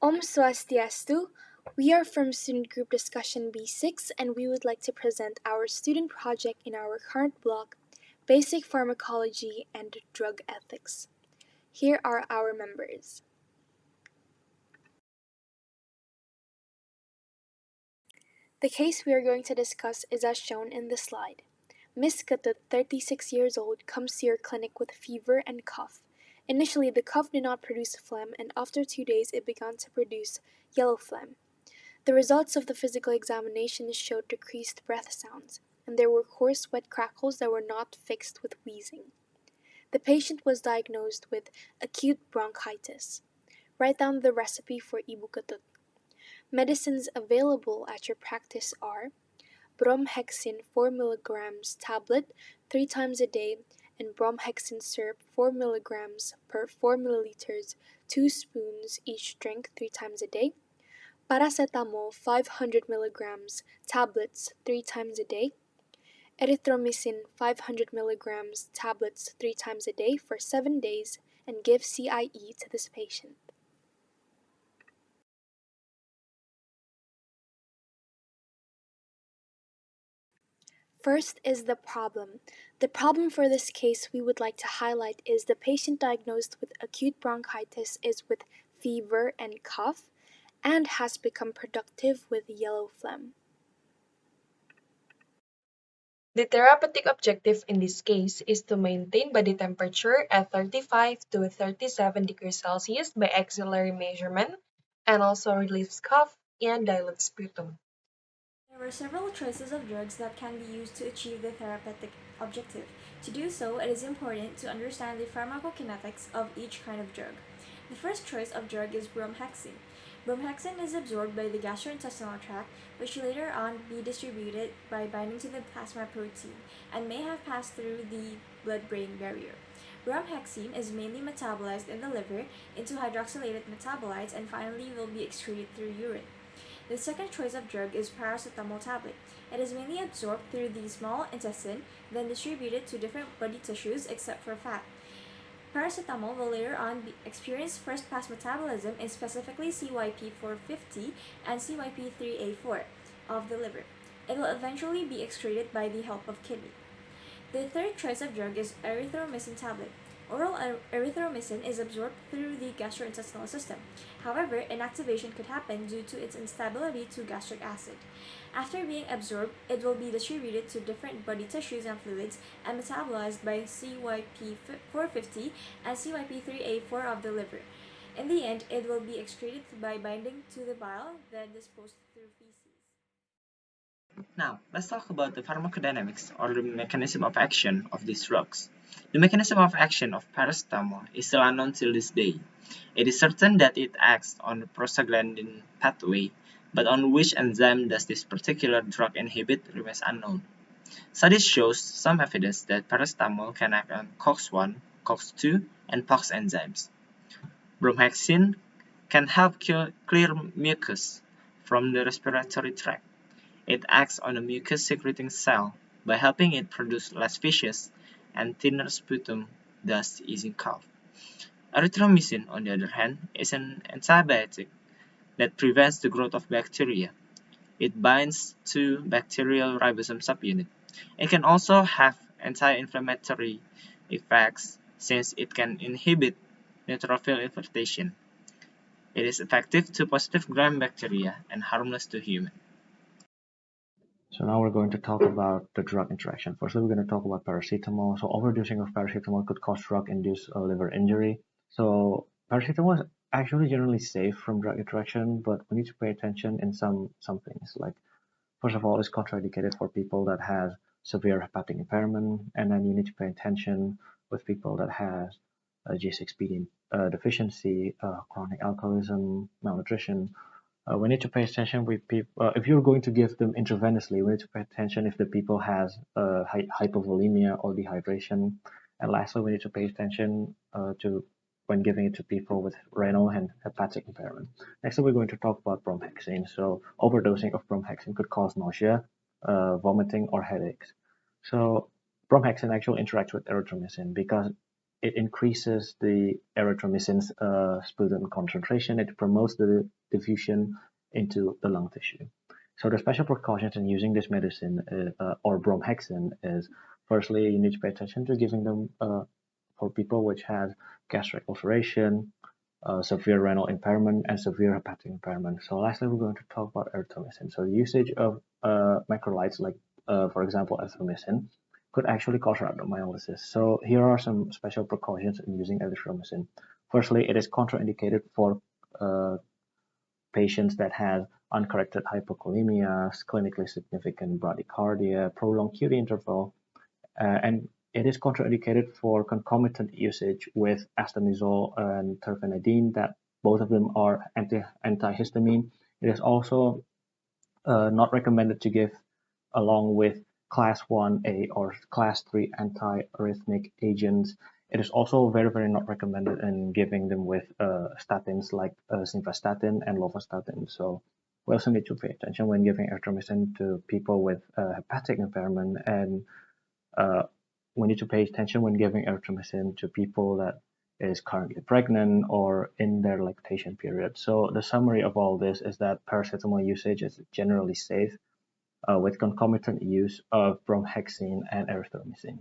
Om Swastiastu. We are from Student Group Discussion B6 and we would like to present our student project in our current block, Basic Pharmacology and Drug Ethics. Here are our members. The case we are going to discuss is as shown in the slide. Miss Katut, 36 years old, comes to your clinic with fever and cough. Initially, the cough did not produce phlegm, and after 2 days, it began to produce yellow phlegm. The results of the physical examination showed decreased breath sounds, and there were coarse wet crackles that were not fixed with wheezing. The patient was diagnosed with acute bronchitis. Write down the recipe for Ibu Katut. Medicines available at your practice are bromhexin 4 mg tablet 3 times a day and bromhexin syrup 4 mg per 4 milliliters, 2 spoons each drink 3 times a day. Paracetamol 500 mg tablets 3 times a day. Erythromycin 500 mg tablets 3 times a day for 7 days and give CIE to this patient. First is the problem. The problem for this case we would like to highlight is the patient diagnosed with acute bronchitis is with fever and cough and has become productive with yellow phlegm. The therapeutic objective in this case is to maintain body temperature at 35 to 37 degrees Celsius by axillary measurement and also relieves cough and dilutes sputum. There are several choices of drugs that can be used to achieve the therapeutic objective. To do so, it is important to understand the pharmacokinetics of each kind of drug. The first choice of drug is bromhexin. Bromhexin is absorbed by the gastrointestinal tract, which later on be distributed by binding to the plasma protein and may have passed through the blood-brain barrier. Bromhexin is mainly metabolized in the liver into hydroxylated metabolites and finally will be excreted through urine. The second choice of drug is paracetamol tablet. It is mainly absorbed through the small intestine, then distributed to different body tissues except for fat. Paracetamol will later on experience first-pass metabolism in specifically CYP450 and CYP3A4 of the liver. It will eventually be excreted by the help of kidney. The third choice of drug is erythromycin tablet. Oral erythromycin is absorbed through the gastrointestinal system. However, inactivation could happen due to its instability to gastric acid. After being absorbed, it will be distributed to different body tissues and fluids and metabolized by CYP450 and CYP3A4 of the liver. In the end, it will be excreted by binding to the bile, then disposed through feces. Now, let's talk about the pharmacodynamics or the mechanism of action of these drugs. The mechanism of action of paracetamol is still unknown till this day. It is certain that it acts on the prostaglandin pathway, but on which enzyme does this particular drug inhibit remains unknown. Studies shows some evidence that paracetamol can act on COX-1, COX-2, and POX enzymes. Bromhexin can help clear mucus from the respiratory tract. It acts on a mucus-secreting cell by helping it produce less feces and thinner sputum, thus easing cough. Erythromycin, on the other hand, is an antibiotic that prevents the growth of bacteria. It binds to bacterial ribosome subunit. It can also have anti-inflammatory effects since it can inhibit neutrophil infiltration. It is effective to positive gram bacteria and harmless to humans. So now we're going to talk about the drug interaction. Firstly, we're going to talk about paracetamol. So overdosing of paracetamol could cause drug-induced liver injury. So paracetamol is actually generally safe from drug interaction, but we need to pay attention in some things. Like, first of all, it's contraindicated for people that has severe hepatic impairment, and then you need to pay attention with people that has G6PD deficiency, chronic alcoholism, malnutrition. We need to pay attention with people. If you're going to give them intravenously, we need to pay attention if the people has hypovolemia or dehydration. And lastly, we need to pay attention to when giving it to people with renal and hepatic impairment. Next, we're going to talk about bromhexin. So overdosing of bromhexin could cause nausea, vomiting, or headaches. So bromhexin actually interacts with erythromycin because it increases the erythromycin's sputum concentration. It promotes the diffusion into the lung tissue. So the special precautions in using this medicine or bromhexin is, firstly, you need to pay attention to giving them for people which have gastric ulceration, severe renal impairment, and severe hepatic impairment. So lastly, we're going to talk about erythromycin. So the usage of macrolides like, for example, erythromycin could actually cause rhabdomyolysis. So here are some special precautions in using erythromycin. Firstly, it is contraindicated for patients that have uncorrected hypokalemia, clinically significant bradycardia, prolonged QT interval, and it is contraindicated for concomitant usage with astamizole and terfenadine, that both of them are antihistamine. It is also not recommended to give along with class 1A or class 3 antiarrhythmic agents. It is also very, very not recommended in giving them with statins like simvastatin and lovastatin. So we also need to pay attention when giving erythromycin to people with hepatic impairment, and we need to pay attention when giving erythromycin to people that is currently pregnant or in their lactation period. So the summary of all this is that paracetamol usage is generally safe with concomitant use of bromhexin and erythromycin.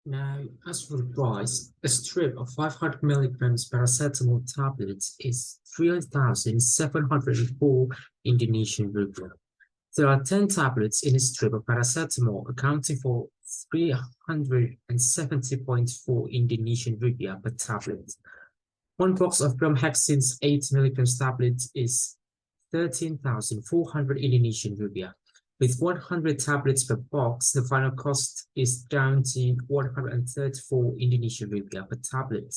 Now, as for the price, a strip of 500 milligrams paracetamol tablets is 3,704 Indonesian rupiah. There are 10 tablets in a strip of paracetamol, accounting for 370.4 Indonesian rupiah per tablet. One box of bromhexin's 8 milligrams tablet is 13,400 Indonesian rupiah. With 100 tablets per box, the final cost is down to 134 Indonesian rupiah per tablet.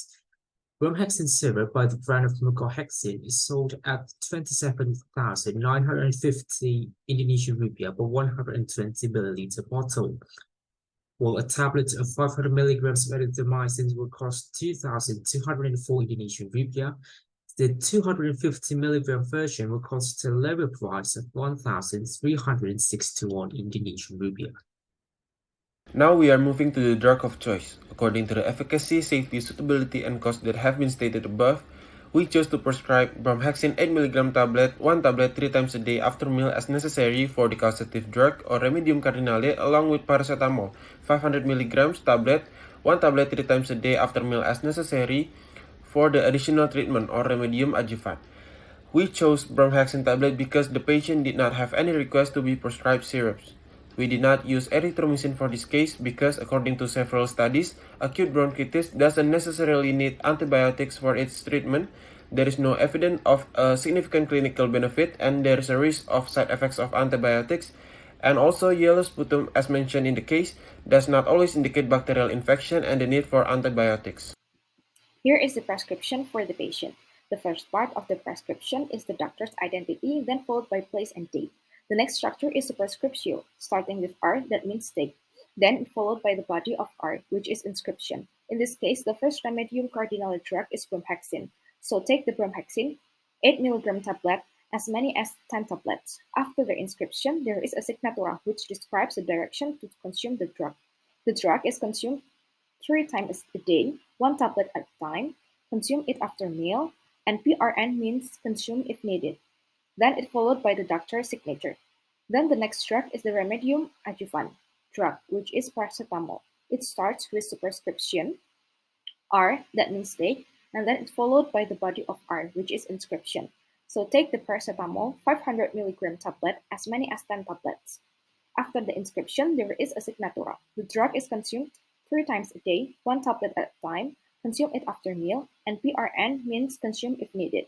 Bromhexin syrup by the brand of Mucohexin is sold at 27,950 Indonesian rupiah per 120 milliliter bottle, while a tablet of 500 milligrams of erythromycin will cost 2,204 Indonesian rupiah. The 250 milligram version will cost a lower price of 1,361 Indonesian rupiah. Now we are moving to the drug of choice. According to the efficacy, safety, suitability, and cost that have been stated above, we chose to prescribe bromhexin 8mg tablet, 1 tablet 3 times a day after meal as necessary for the causative drug or remedium cardinale, along with paracetamol 500mg tablet, 1 tablet 3 times a day after meal as necessary for the additional treatment or remedium adjuvant. We chose bromhexin tablet because the patient did not have any request to be prescribed syrups. We did not use erythromycin for this case because, according to several studies, acute bronchitis doesn't necessarily need antibiotics for its treatment. There is no evidence of a significant clinical benefit, and there is a risk of side effects of antibiotics. And also, yellow sputum, as mentioned in the case, does not always indicate bacterial infection and the need for antibiotics. Here is the prescription for the patient. The first part of the prescription is the doctor's identity, then followed by place and date. The next structure is the prescriptio, starting with R, that means take, then followed by the body of R, which is inscription. In this case, the first remedium cardinale drug is bromhexin. So take the bromhexin, 8mg tablet, as many as 10 tablets. After the inscription, there is a signatura which describes the direction to consume the drug. The drug is consumed 3 times a day, 1 tablet at a time. Consume it after meal, and PRN means consume if needed. Then it followed by the doctor's signature. Then the next drug is the remedium adjuvant drug, which is paracetamol. It starts with the prescription, R, that means take, and then it's followed by the body of R, which is inscription. So take the paracetamol 500mg tablet, as many as 10 tablets. After the inscription, there is a signatura. The drug is consumed 3 times a day, 1 tablet at a time. Consume it after meal, and PRN means consume if needed.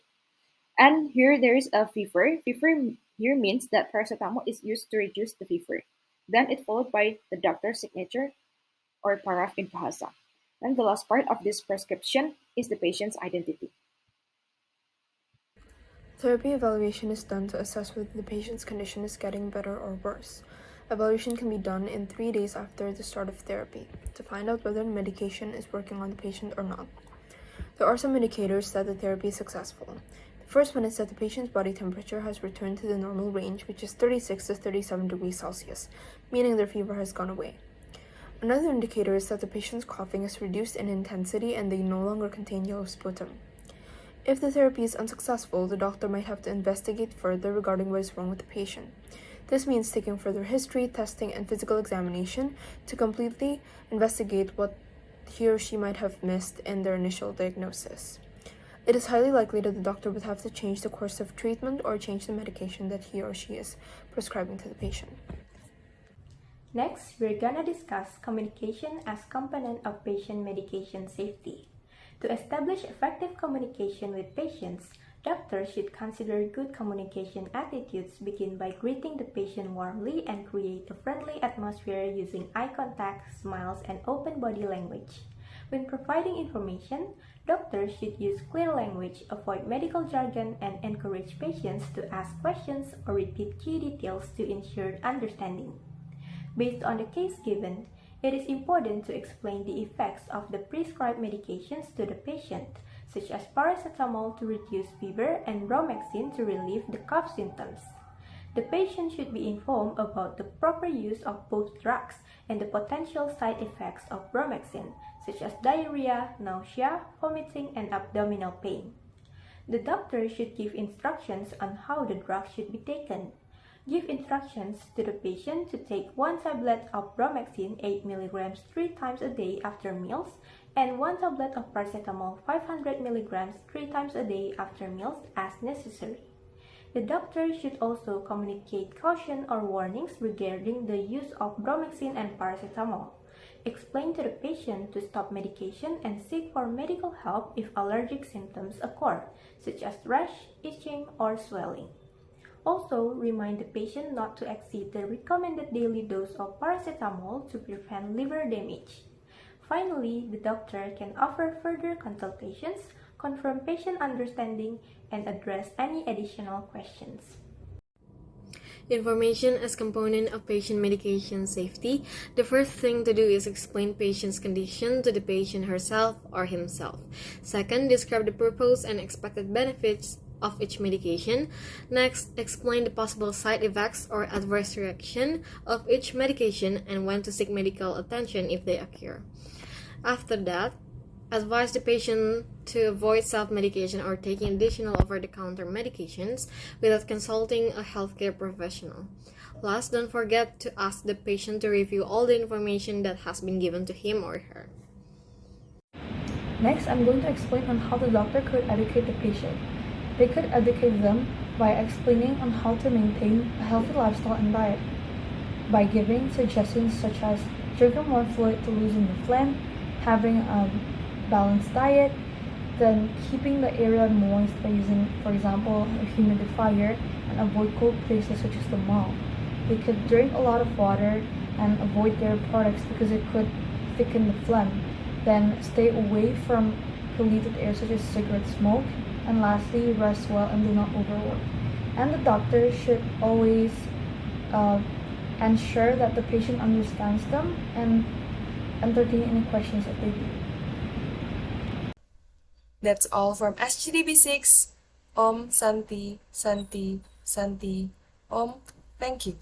And here there is a fever. Fever here means that paracetamol is used to reduce the fever. Then it followed by the doctor's signature or paraph in Bahasa. And the last part of this prescription is the patient's identity. Therapy evaluation is done to assess whether the patient's condition is getting better or worse. Evaluation can be done in 3 days after the start of therapy to find out whether the medication is working on the patient or not. There are some indicators that the therapy is successful. The first one is that the patient's body temperature has returned to the normal range, which is 36 to 37 degrees Celsius, meaning their fever has gone away. Another indicator is that the patient's coughing is reduced in intensity and they no longer contain yellow sputum. If the therapy is unsuccessful, the doctor might have to investigate further regarding what is wrong with the patient. This means taking further history, testing, and physical examination to completely investigate what he or she might have missed in their initial diagnosis. It is highly likely that the doctor would have to change the course of treatment or change the medication that he or she is prescribing to the patient. Next, we're gonna discuss communication as component of patient medication safety. To establish effective communication with patients, doctors should consider good communication attitudes begin by greeting the patient warmly and create a friendly atmosphere using eye contact, smiles, and open body language. When providing information, doctors should use clear language, avoid medical jargon, and encourage patients to ask questions or repeat key details to ensure understanding. Based on the case given, it is important to explain the effects of the prescribed medications to the patient, such as paracetamol to reduce fever and bromhexine to relieve the cough symptoms. The patient should be informed about the proper use of both drugs and the potential side effects of bromhexine, such as diarrhea, nausea, vomiting, and abdominal pain. The doctor should give instructions on how the drug should be taken. Give instructions to the patient to take 1 tablet of bromhexine 8 mg 3 times a day after meals and 1 tablet of paracetamol 500 mg 3 times a day after meals as necessary. The doctor should also communicate caution or warnings regarding the use of bromhexine and paracetamol. Explain to the patient to stop medication and seek for medical help if allergic symptoms occur, such as rash, itching, or swelling. Also, remind the patient not to exceed the recommended daily dose of paracetamol to prevent liver damage. Finally, the doctor can offer further consultations, confirm patient understanding, and address any additional questions. Information as component of patient medication safety. The first thing to do is explain patient's condition to the patient herself or himself. Second, describe the purpose and expected benefits of each medication. Next, explain the possible side effects or adverse reaction of each medication and when to seek medical attention if they occur. After that, advise the patient to avoid self-medication or taking additional over-the-counter medications without consulting a healthcare professional. Last, don't forget to ask the patient to review all the information that has been given to him or her. Next, I'm going to explain on how the doctor could educate the patient. They could educate them by explaining on how to maintain a healthy lifestyle and diet, by giving suggestions such as drinking more fluid to loosen the phlegm, having a balanced diet, then keeping the area moist by using, for example, a humidifier, and avoid cold places such as the mall. They could drink a lot of water and avoid dairy products because it could thicken the phlegm. Then stay away from polluted air such as cigarette smoke. And lastly, rest well and do not overwork. And the doctor should always ensure that the patient understands them and entertain any questions if they do. That's all from SGDB6. Om Santi, Santi, Santi, Om. Thank you.